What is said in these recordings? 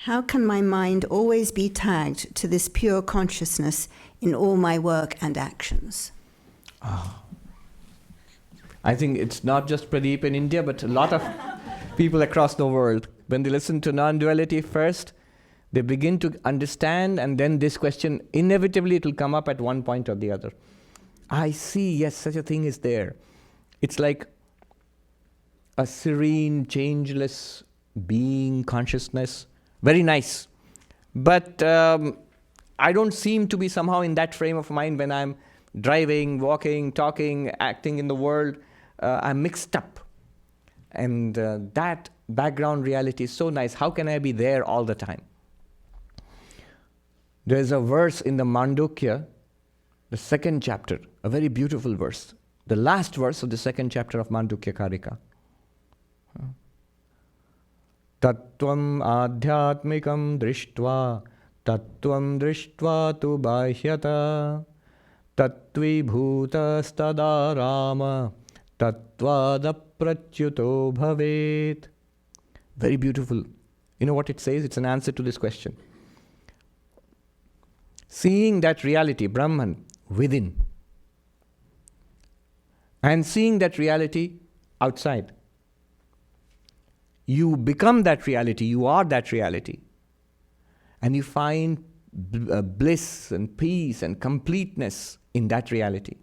How can my mind always be tagged to this pure consciousness in all my work and actions? I think it's not just Pradeep in India, but a lot of people across the world. When they listen to non-duality first, they begin to understand, and then this question, inevitably it will come up at one point or the other. I see, yes, such a thing is there. It's like a serene, changeless being, consciousness. Very nice. But I don't seem to be somehow in that frame of mind when I'm driving, walking, talking, acting in the world. I'm mixed up. And that background reality is so nice. How can I be there all the time? There's a verse in the Mandukya, the second chapter, a very beautiful verse. The last verse of the second chapter of Mandukya Karika. Tattvam adhyatmikam drishtva, tattvam drishtva tu bahyata, tattvi bhuta stada rama, tattvada pratyuto bhavet. Very beautiful. You know what it says? It's an answer to this question. Seeing that reality, Brahman, within, and seeing that reality outside. You become that reality, you are that reality. And you find bliss and peace and completeness in that reality.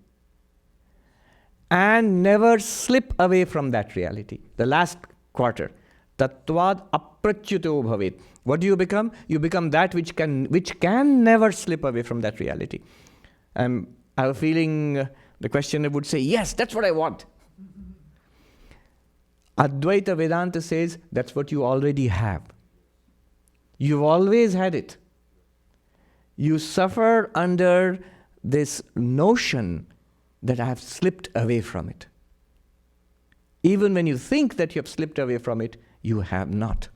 And never slip away from that reality. The last quarter. Tattvad apratyuto bhavet. What do you become? You become that which can never slip away from that reality. I have a feeling the questioner would say, yes, that's what I want. Advaita Vedanta says that's what you already have. You've always had it. You suffer under this notion that I have slipped away from it. Even when you think that you have slipped away from it, you have not.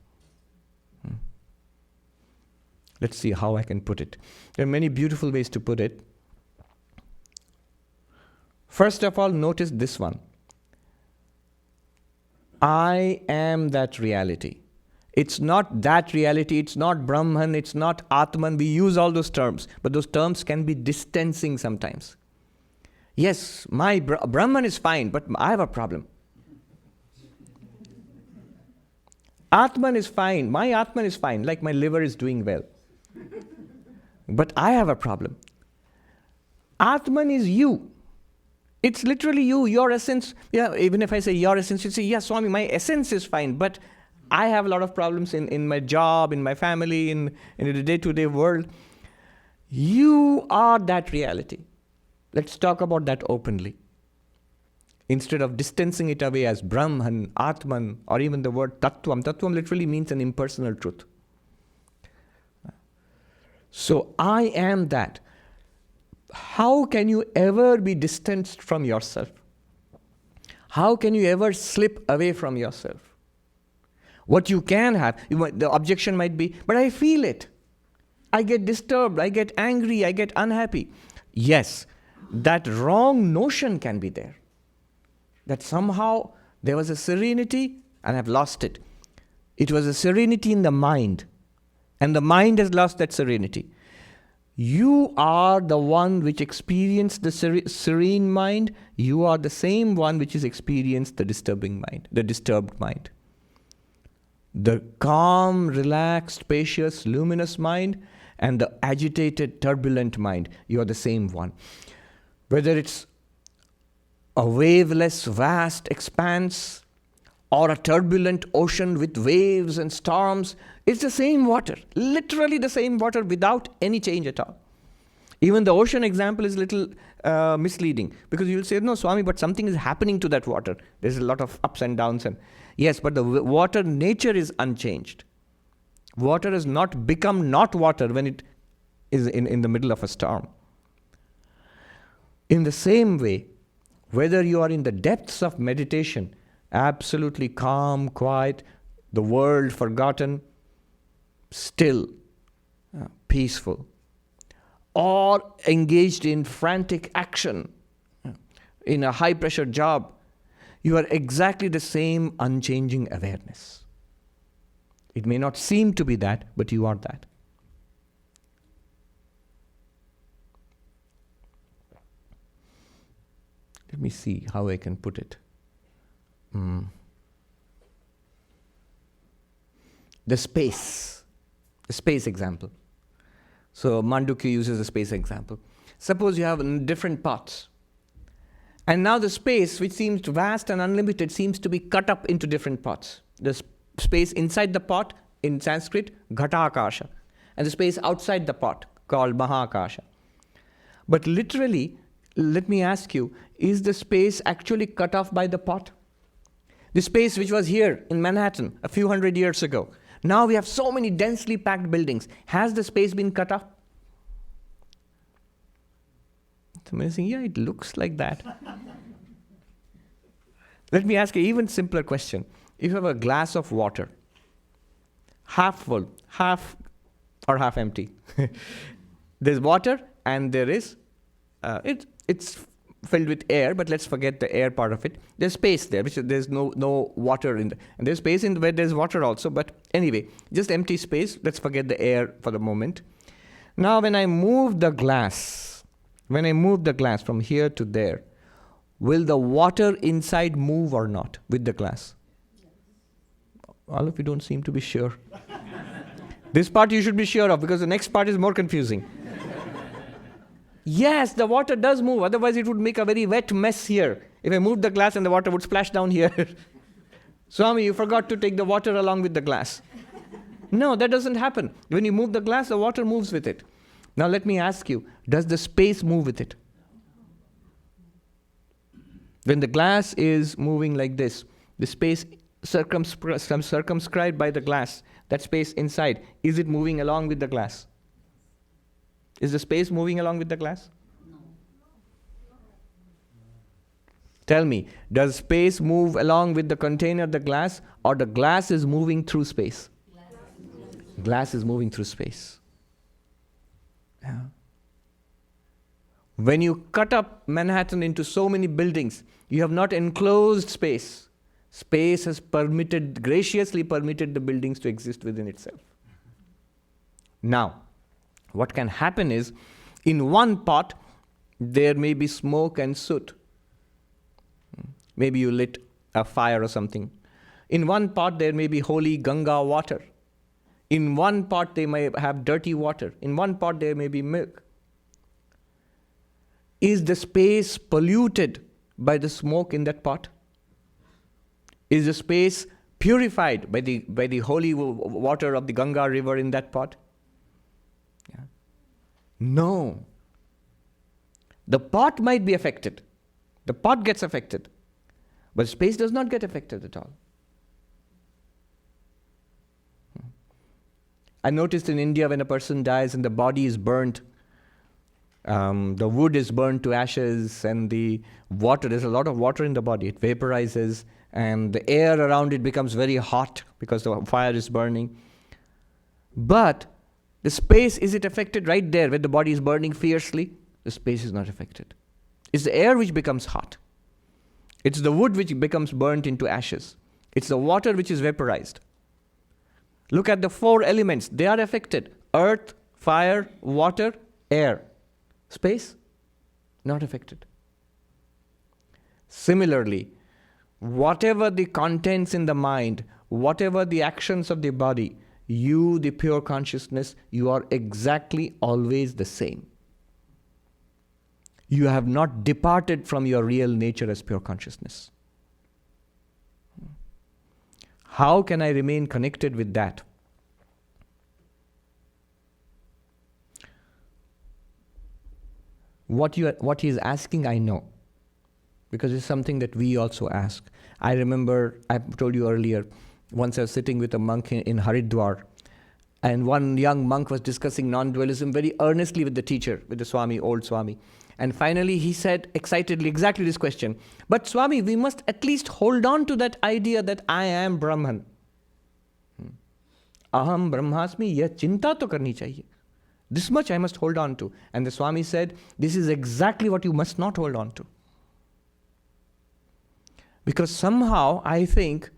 Let's see how I can put it. There are many beautiful ways to put it. First of all, notice this one. I am that reality. It's not that reality, it's not Brahman, it's not Atman. We use all those terms, but those terms can be distancing sometimes. Yes, my Brahman is fine, but I have a problem. Atman is fine, my Atman is fine, like my liver is doing well. But I have a problem. Atman is you. It's literally you, your essence. Yeah, even if I say your essence, you say, yeah, Swami, my essence is fine, but I have a lot of problems in my job, in my family, in the day-to-day world. You are that reality. Let's talk about that openly. Instead of distancing it away as Brahman, Atman, or even the word Tattvam. Tattvam literally means an impersonal truth. So I am that. How can you ever be distanced from yourself? How can you ever slip away from yourself? What you can have, the objection might be, but I feel it. I get disturbed, I get angry, I get unhappy. Yes, that wrong notion can be there. That somehow there was a serenity and I've lost it. It was a serenity in the mind, and the mind has lost that serenity. You are the one which experienced the serene mind. You are the same one which has experienced the disturbing mind, the disturbed mind. The calm, relaxed, spacious, luminous mind and the agitated, turbulent mind. You are the same one. Whether it's a waveless, vast expanse or a turbulent ocean with waves and storms, it's the same water, literally the same water without any change at all. Even the ocean example is a little misleading because you'll say, no, Swami, but something is happening to that water. There's a lot of ups and downs. Yes, but the water nature is unchanged. Water has not become not water when it is in the middle of a storm. In the same way, whether you are in the depths of meditation, absolutely calm, quiet, the world forgotten, still, peaceful, or engaged in frantic action, in a high-pressure job, you are exactly the same unchanging awareness. It may not seem to be that, but you are that. Let me see how I can put it. The space example. So Mandukya uses a space example. Suppose you have different pots. And now the space, which seems vast and unlimited, seems to be cut up into different pots. The space inside the pot, in Sanskrit, Ghatakasha. And the space outside the pot, called Mahakasha. But literally, let me ask you, is the space actually cut off by the pot? The space which was here in Manhattan a few hundred years ago. Now we have so many densely packed buildings. Has the space been cut off? It's amazing. Yeah, it looks like that. Let me ask you an even simpler question. If you have a glass of water, half full, half empty. There's water and there is, it's filled with air, but let's forget the air part of it. There's space there, which there's no water in and there's space in where there's water also, but anyway, just empty space. Let's forget the air for the moment. Now when I move the glass from here to there, will the water inside move or not with the glass? All of you don't seem to be sure. This part you should be sure of, because the next part is more confusing. Yes, the water does move. Otherwise, it would make a very wet mess here. If I moved the glass and the water would splash down here. Swami, you forgot to take the water along with the glass. No, that doesn't happen. When you move the glass, the water moves with it. Now let me ask you, does the space move with it? When the glass is moving like this, the space circumscribed by the glass, that space inside, is it moving along with the glass? Is the space moving along with the glass? No. Tell me, does space move along with the container, the glass, or the glass is moving through space? Glass is moving through space. Yeah. When you cut up Manhattan into so many buildings, you have not enclosed space. Space has graciously permitted the buildings to exist within itself. Now, what can happen is, in one pot, there may be smoke and soot. Maybe you lit a fire or something. In one pot, there may be holy Ganga water. In one pot, they may have dirty water. In one pot, there may be milk. Is the space polluted by the smoke in that pot? Is the space purified by the holy water of the Ganga river in that pot? Yeah. No. The pot might be affected. The pot gets affected. But space does not get affected at all. I noticed in India, when a person dies and the body is burnt, the wood is burnt to ashes, and the water, there's a lot of water in the body. It vaporizes, and the air around it becomes very hot because the fire is burning. But the space, is it affected right there where the body is burning fiercely? The space is not affected. It's the air which becomes hot. It's the wood which becomes burnt into ashes. It's the water which is vaporized. Look at the 4 elements. They are affected. Earth, fire, water, air. Space, not affected. Similarly, whatever the contents in the mind, whatever the actions of the body, you, the pure consciousness, you are exactly always the same. You have not departed from your real nature as pure consciousness. How can I remain connected with that? What he is asking, I know, because it's something that we also ask. I remember, I told you earlier, once I was sitting with a monk in Haridwar, and one young monk was discussing non-dualism very earnestly with the teacher, with the Swami, old Swami. And finally he said excitedly exactly this question, but Swami, we must at least hold on to that idea that I am Brahman. Aham Brahmasmi, yeh chinta to karni chahiye. This much I must hold on to. And the Swami said, this is exactly what you must not hold on to. Because somehow I think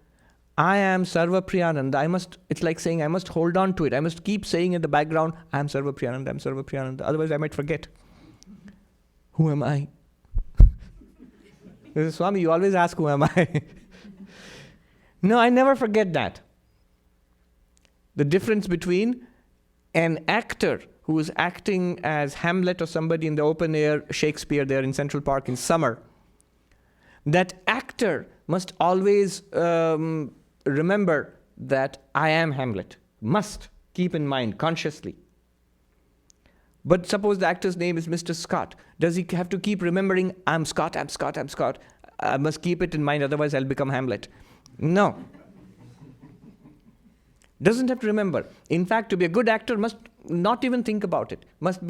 I am Sarvapriyananda. It's like saying I must hold on to it. I must keep saying in the background, I am Sarvapriyananda, I am Sarvapriyananda. Otherwise I might forget. Who am I? Swami, you always ask, who am I? No, I never forget that. The difference between an actor who is acting as Hamlet or somebody in the open air Shakespeare there in Central Park in summer, that actor must always remember that I am Hamlet. Must keep in mind consciously. But suppose the actor's name is Mr. Scott. Does he have to keep remembering, I'm Scott, I'm Scott, I'm Scott? I must keep it in mind, otherwise I'll become Hamlet. No. Doesn't have to remember. In fact, to be a good actor, must not even think about it. Must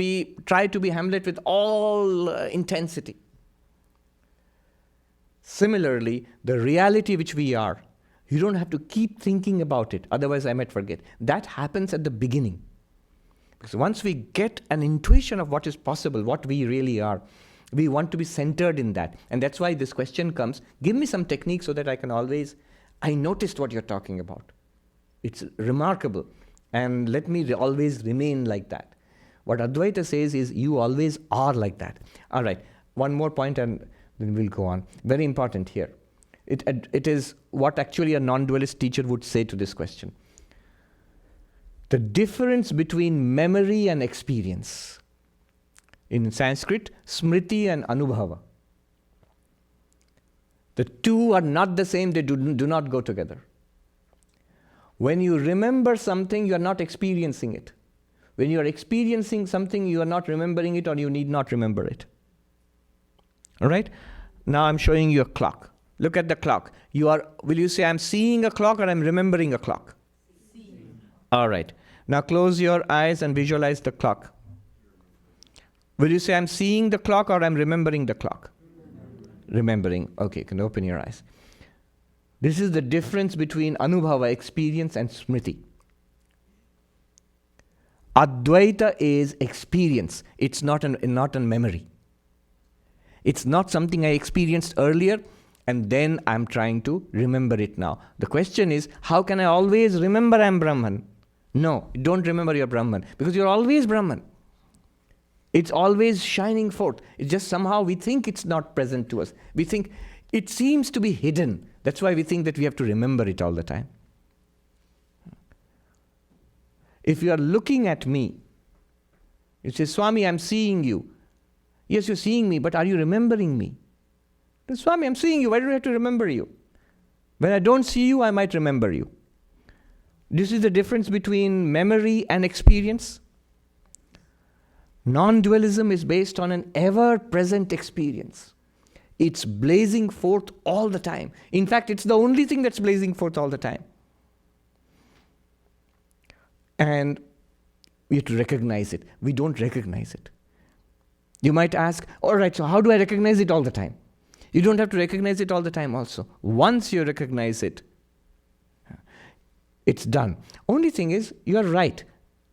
try to be Hamlet with all intensity. Similarly, the reality which we are, you don't have to keep thinking about it, otherwise I might forget. That happens at the beginning. Because once we get an intuition of what is possible, what we really are, we want to be centered in that. And that's why this question comes, give me some technique so that I noticed what you're talking about. It's remarkable. And let me always remain like that. What Advaita says is, you always are like that. All right, one more point and then we'll go on. Very important here. It is what actually a non-dualist teacher would say to this question. The difference between memory and experience. In Sanskrit, smriti and anubhava. The two are not the same, they do not go together. When you remember something, you are not experiencing it. When you are experiencing something, you are not remembering it, or you need not remember it. All right? Now I'm showing you a clock. Look at the clock. Will you say, I'm seeing a clock or I'm remembering a clock? Seeing. All right. Now close your eyes and visualize the clock. Will you say, I'm seeing the clock or I'm remembering the clock? Remembering. Okay, you can open your eyes. This is the difference between anubhava, experience, and smriti. Advaita is experience. It's not a memory. It's not something I experienced earlier and then I'm trying to remember it now. The question is, how can I always remember I'm Brahman? No, don't remember you're Brahman, because you're always Brahman. It's always shining forth. It's just somehow we think it's not present to us. We think it seems to be hidden. That's why we think that we have to remember it all the time. If you are looking at me, you say, Swami, I'm seeing you. Yes, you're seeing me, but are you remembering me? Swami, I'm seeing you. Why do I have to remember you? When I don't see you, I might remember you. This is the difference between memory and experience. Non-dualism is based on an ever-present experience. It's blazing forth all the time. In fact, it's the only thing that's blazing forth all the time. And we have to recognize it. We don't recognize it. You might ask, all right, so how do I recognize it all the time? You don't have to recognize it all the time also. Once you recognize it, it's done. Only thing is, you are right.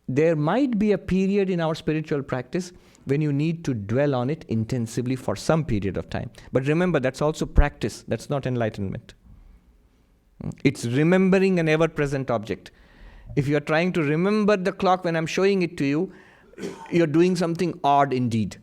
There might be a period in our spiritual practice when you need to dwell on it intensively for some period of time. But remember, that's also practice. That's not enlightenment. It's remembering an ever-present object. If you're trying to remember the clock when I'm showing it to you, you're doing something odd indeed.